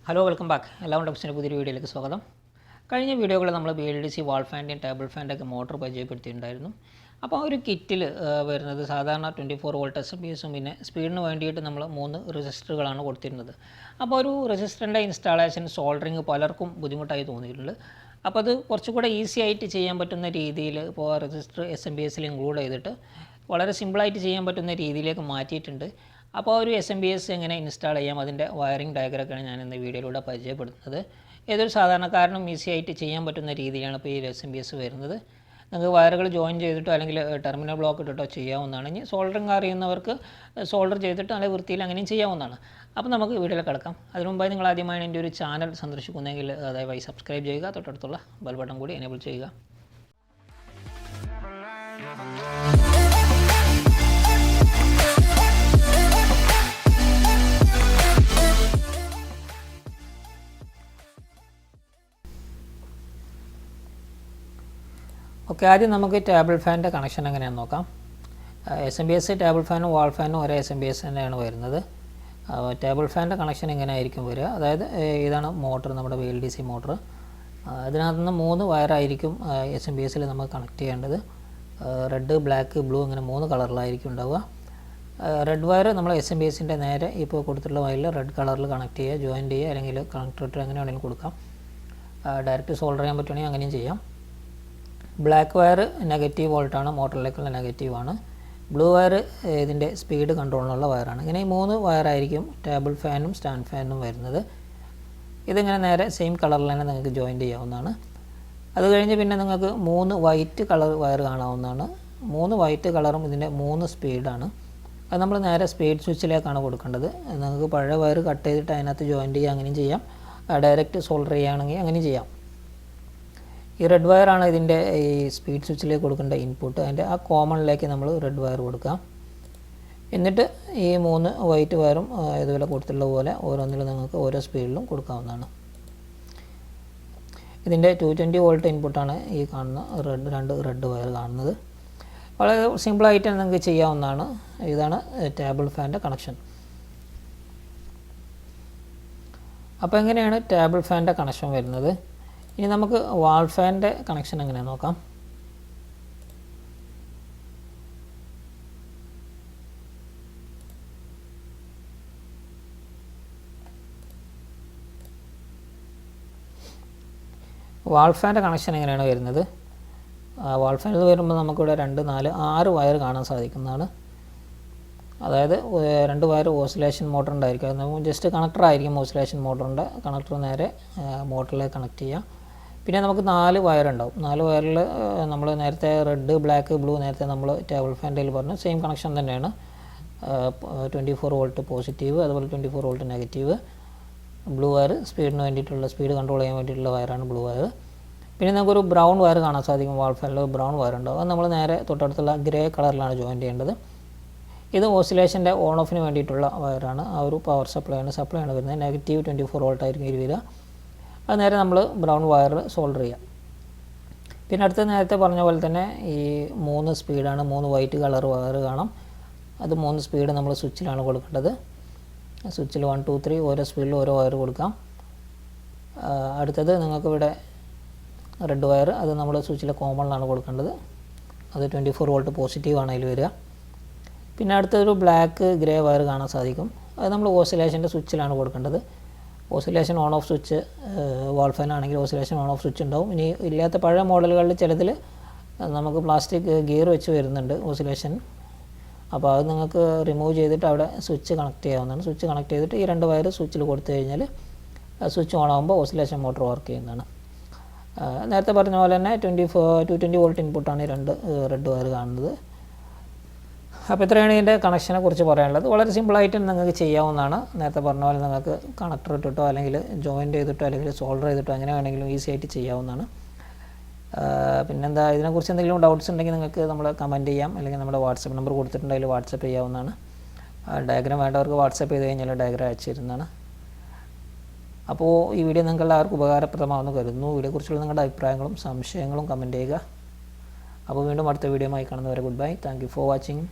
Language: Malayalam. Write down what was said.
Hello welcome back. എല്ലാവരുടെ ഓപ്ഷൻ്റെ പുതിയൊരു വീഡിയോയിലേക്ക് സ്വാഗതം. കഴിഞ്ഞ വീഡിയോകളിൽ നമ്മൾ BLDC വാൾ ഫാൻ്റെയും ടേബിൾ ഫാൻ്റെയൊക്കെ മോട്ടോർ പരിചയപ്പെടുത്തിയിട്ടുണ്ടായിരുന്നു. അപ്പോൾ ഒരു കിറ്റിൽ വരുന്നത് സാധാരണ 24 വോൾട്ട് SMPSും പിന്നെ സ്പീഡിന് വേണ്ടിയിട്ട് നമ്മൾ 3 റെസിസ്റ്ററുകളാണ് കൊടുത്തിരുന്നത്. അപ്പോൾ ഒരു റെസിസ്റ്ററിൻ്റെ ഇൻസ്റ്റാളേഷൻ സോൾഡറിങ് പലർക്കും ബുദ്ധിമുട്ടായി തോന്നിയിട്ടുണ്ട്. അപ്പോൾ അത് കുറച്ചുകൂടെ ഈസി ആയിട്ട് ചെയ്യാൻ പറ്റുന്ന രീതിയിൽ ഇപ്പോൾ റെസിസ്റ്റർ SMPSൽ ഇൻക്ലൂഡ് ചെയ്തിട്ട് വളരെ സിമ്പിളായിട്ട് ചെയ്യാൻ പറ്റുന്ന രീതിയിലേക്ക് മാറ്റിയിട്ടുണ്ട്. അപ്പോൾ ഒരു SMPS എങ്ങനെ ഇൻസ്റ്റാൾ ചെയ്യാം, അതിൻ്റെ വയറിംഗ് ഡയഗ്രമൊക്കെയാണ് ഞാൻ ഇന്ന് വീഡിയോയിലൂടെ പരിചയപ്പെടുത്തുന്നത്. ഏതൊരു സാധാരണക്കാരനും ഈസി ആയിട്ട് ചെയ്യാൻ പറ്റുന്ന രീതിയിലാണ് ഇപ്പോൾ ഈ SMPS വരുന്നത്. നിങ്ങൾക്ക് വയറുകൾ ജോയിൻ ചെയ്തിട്ടോ അല്ലെങ്കിൽ ടെർമിനൽ ബ്ലോക്ക് ഇട്ടിട്ടോ ചെയ്യാവുന്നതാണ്. ഇനി സോൾഡറിങ് അറിയുന്നവർക്ക് സോൾഡർ ചെയ്തിട്ട് നല്ല വൃത്തിയിൽ അങ്ങനെയും ചെയ്യാവുന്നതാണ്. അപ്പോൾ നമുക്ക് വീഡിയോയിൽ കിടക്കാം. അതിനു മുമ്പായി നിങ്ങൾ ആദ്യമായി എൻ്റെ ഒരു ചാനൽ സന്ദർശിക്കുന്നെങ്കിൽ ദയവായി സബ്സ്ക്രൈബ് ചെയ്യുക, തൊട്ടടുത്തുള്ള ബെൽ ബട്ടൺ കൂടി എനേബിൾ ചെയ്യുക. ഓക്കെ, ആദ്യം നമുക്ക് ടേബിൾ ഫാനിൻ്റെ കണക്ഷൻ എങ്ങനെയാണെന്ന് നോക്കാം. SMPS ടേബിൾ ഫാനും വാൾ ഫാനും ഒരേ SMPS തന്നെയാണ് വരുന്നത്. ടേബിൾ ഫാനിൻ്റെ കണക്ഷൻ എങ്ങനെയായിരിക്കും വരിക, അതായത് ഇതാണ് മോട്ടർ, നമ്മുടെ BLDC മോട്ടർ. ഇതിനകത്ത് നിന്ന് 3 വയറായിരിക്കും SMPSൽ നമ്മൾ കണക്ട് ചെയ്യേണ്ടത്. റെഡ്, ബ്ലാക്ക്, ബ്ലൂ അങ്ങനെ 3 കളറിലായിരിക്കും ഉണ്ടാവുക. റെഡ് വയർ നമ്മൾ SMPSൻ്റെ നേരെ ഇപ്പോൾ കൊടുത്തിട്ടുള്ള വയറിൽ റെഡ് കളറിൽ കണക്ട് ചെയ്യുക, ജോയിൻറ്റ് ചെയ്യുക, അല്ലെങ്കിൽ കണക്ടർ ഇട്ട് എങ്ങനെ വേണമെങ്കിലും കൊടുക്കാം. ഡയറക്റ്റ് സോൾഡർ ചെയ്യാൻ പറ്റുകയാണെങ്കിൽ അങ്ങനെയും ചെയ്യാം. ബ്ലാക്ക് വയർ നെഗറ്റീവ് വോൾട്ടാണ്, മോട്ടറിലേക്കുള്ള നെഗറ്റീവാണ്. ബ്ലൂ വയർ ഇതിൻ്റെ സ്പീഡ് കൺട്രോളിനുള്ള വയറാണ്. ഇങ്ങനെ ഈ 3 വയറായിരിക്കും ടേബിൾ ഫാനും സ്റ്റാൻഡ് ഫാനും വരുന്നത്. ഇതിങ്ങനെ നേരെ സെയിം കളറിൽ തന്നെ നിങ്ങൾക്ക് ജോയിൻ ചെയ്യാവുന്നതാണ്. അത് കഴിഞ്ഞ് പിന്നെ നിങ്ങൾക്ക് 3 വൈറ്റ് കളർ വയർ കാണാവുന്നതാണ്. 3 വൈറ്റ് കളറും ഇതിൻ്റെ 3 സ്പീഡാണ്. അത് നമ്മൾ നേരെ സ്പീഡ് സ്വിച്ചിലേക്കാണ് കൊടുക്കേണ്ടത്. നിങ്ങൾക്ക് പഴയ വയർ കട്ട് ചെയ്തിട്ട് അതിനകത്ത് ജോയിൻ ചെയ്യുക, അങ്ങനെയും ചെയ്യാം. ഡയറക്റ്റ് സോൾഡർ ചെയ്യുകയാണെങ്കിൽ അങ്ങനെയും ചെയ്യാം. ഈ റെഡ് വയറാണ് ഇതിൻ്റെ ഈ സ്പീഡ് സ്വിച്ചിലേക്ക് കൊടുക്കേണ്ട ഇൻപുട്ട്. അതിൻ്റെ ആ കോമണിലേക്ക് നമ്മൾ റെഡ് വയർ കൊടുക്കാം. എന്നിട്ട് ഈ 3 വൈറ്റ് വയറും ഇതുപോലെ കൊടുത്തിട്ടുള്ള പോലെ ഓരോന്നിലും നിങ്ങൾക്ക് ഓരോ സ്പീഡിലും കൊടുക്കാവുന്നതാണ്. ഇതിൻ്റെ 220 വോൾട്ട് ഇൻപുട്ടാണ് ഈ കാണുന്ന രണ്ട് റെഡ് വയർ കാണുന്നത്. വളരെ സിമ്പിളായിട്ട് നിങ്ങൾക്ക് ചെയ്യാവുന്നതാണ്. ഇതാണ് ടേബിൾ ഫാനിൻ്റെ കണക്ഷൻ. അപ്പോൾ എങ്ങനെയാണ് ടേബിൾ ഫാനിൻ്റെ കണക്ഷൻ വരുന്നത്? ഇനി നമുക്ക് വാൾ ഫാനിൻ്റെ കണക്ഷൻ എങ്ങനെയാണെന്ന് നോക്കാം. വാൾ ഫാനിൻ്റെ കണക്ഷൻ എങ്ങനെയാണ് വരുന്നത്? വാൾ ഫാനിൽ വരുമ്പോൾ നമുക്കിവിടെ 2, 4, 6 വയർ കാണാൻ സാധിക്കുന്നതാണ്. അതായത് 2 വയർ ഓസിലേഷൻ മോട്ടർ ഉണ്ടായിരിക്കും. അത് നമുക്ക് ജസ്റ്റ് കണക്ടർ ആയിരിക്കും ഓസിലേഷൻ മോട്ടറിൻ്റെ. കണക്ടർ നേരെ മോട്ടറിലേക്ക് കണക്ട് ചെയ്യാം. പിന്നെ നമുക്ക് 4 വയറുണ്ടാവും. 4 വയറിൽ നമ്മൾ നേരത്തെ റെഡ്, ബ്ലാക്ക്, ബ്ലൂ നേരത്തെ നമ്മൾ ടേബിൾ ഫാൻ്റെ പറഞ്ഞു സെയിം കണക്ഷൻ തന്നെയാണ്. 24 വോൾട്ട് പോസിറ്റീവ്, അതുപോലെ 24 വോൾട്ട് നെഗറ്റീവ്. ബ്ലൂ വയർ സ്പീഡിന് വേണ്ടിയിട്ടുള്ള, സ്പീഡ് കൺട്രോൾ ചെയ്യാൻ വേണ്ടിയിട്ടുള്ള വയറാണ് ബ്ലൂ വയർ. പിന്നെ നമുക്കൊരു ബ്രൗൺ വയർ കാണാൻ സാധിക്കും. വാൾ ഫാനിൽ ബ്രൗൺ വയർ ഉണ്ടാവും. അത് നമ്മൾ നേരെ തൊട്ടടുത്തുള്ള ഗ്രേ കളറിലാണ് ജോയിൻ ചെയ്യേണ്ടത്. ഇത് ഓസിലേഷൻ്റെ ഓൺ ഓഫിന് വേണ്ടിയിട്ടുള്ള വയറാണ്. ആ ഒരു പവർ സപ്ലൈ ആണ് വരുന്നത്. നെഗറ്റീവ് 24 വോൾട്ട് ആയിരിക്കും ഇത് വരിക. അത് നേരെ നമ്മൾ ബ്രൗൺ വയർ സോൾഡർ ചെയ്യാം. പിന്നെ അടുത്ത് നേരത്തെ പറഞ്ഞ പോലെ തന്നെ ഈ 3 സ്പീഡാണ്. 3 വൈറ്റ് കളർ വയർ കാണാം. അത് 3 സ്പീഡ് നമ്മൾ സ്വിച്ചിലാണ് കൊടുക്കേണ്ടത്. സ്വിച്ചിൽ 1, 2, 3 ഓരോ സ്പീഡിൽ ഓരോ വയർ കൊടുക്കാം. അടുത്തത് നിങ്ങൾക്കിവിടെ റെഡ് വയർ, അത് നമ്മൾ സ്വിച്ചിലെ കോമണിലാണ് കൊടുക്കേണ്ടത്. അത് 24 വോൾട്ട് പോസിറ്റീവാണ് അതിൽ വരിക. പിന്നെ അടുത്തൊരു ബ്ലാക്ക്, ഗ്രേ വയർ കാണാൻ സാധിക്കും. അത് നമ്മൾ ഓസിലേഷൻ്റെ സ്വിച്ചിലാണ് കൊടുക്കേണ്ടത്. Oscillation on off switch, wall fan ആണെങ്കിൽ ഓസിലേഷൻ ഓൺ ഓഫ് സ്വിച്ച് ഉണ്ടാവും. ഇനി ഇല്ലാത്ത പഴയ മോഡലുകളിൽ ചിലതിൽ നമുക്ക് പ്ലാസ്റ്റിക് ഗിയർ വെച്ച് വരുന്നുണ്ട് ഓസിലേഷൻ. അപ്പോൾ അത് നിങ്ങൾക്ക് റിമൂവ് ചെയ്തിട്ട് അവിടെ സ്വിച്ച് കണക്ട് ചെയ്യാവുന്നതാണ്. സ്വിച്ച് കണക്ട് ചെയ്തിട്ട് ഈ 2 വയർ സ്വിച്ചിൽ കൊടുത്തു കഴിഞ്ഞാൽ സ്വിച്ച് ഓൺ ആകുമ്പോൾ ഓസിലേഷൻ മോട്ടോർ വർക്ക് ചെയ്യുന്നതാണ്. നേരത്തെ പറഞ്ഞ പോലെ തന്നെ 220 വോൾട്ട് ഇൻപുട്ടാണ് ഈ 2 റെഡ് വയർ കാണുന്നത്. അപ്പോൾ ഇത്രയാണ് ഇതിൻ്റെ കണക്ഷനെ കുറിച്ച് പറയാനുള്ളത്. വളരെ സിമ്പിളായിട്ട് നിങ്ങൾക്ക് ചെയ്യാവുന്നതാണ്. നേരത്തെ പറഞ്ഞ പോലെ നിങ്ങൾക്ക് കണക്ടർ ഇട്ടിട്ടോ അല്ലെങ്കിൽ ജോയിൻ്റ് ചെയ്തിട്ടോ അല്ലെങ്കിൽ സോൾഡർ ചെയ്തിട്ടോ എങ്ങനെ വേണമെങ്കിലും ഈസി ആയിട്ട് ചെയ്യാവുന്നതാണ്. പിന്നെന്താ, ഇതിനെക്കുറിച്ച് എന്തെങ്കിലും ഡൗട്ട്സ് ഉണ്ടെങ്കിൽ നിങ്ങൾക്ക് നമ്മൾ കമൻറ്റ് ചെയ്യാം, അല്ലെങ്കിൽ നമ്മുടെ വാട്സപ്പ് നമ്പർ കൊടുത്തിട്ടുണ്ടെങ്കിൽ വാട്സപ്പ് ചെയ്യാവുന്നതാണ്. ഡയഗ്രാം വേണ്ടവർക്ക് വാട്സപ്പ് ചെയ്ത് കഴിഞ്ഞാൽ ഡയഗ്രാം അയച്ചു തരുന്നതാണ്. അപ്പോൾ ഈ വീഡിയോ നിങ്ങൾക്ക് എല്ലാവർക്കും ഉപകാരപ്രദമാണെന്ന് കരുതുന്നു. വീഡിയോയെക്കുറിച്ചുള്ള നിങ്ങളുടെ അഭിപ്രായങ്ങളും സംശയങ്ങളും കമൻറ്റ് ചെയ്യുക. അപ്പോൾ വീണ്ടും അടുത്ത വീഡിയോയുമായി കാണുന്നവരെ good bye. Thank you for watching.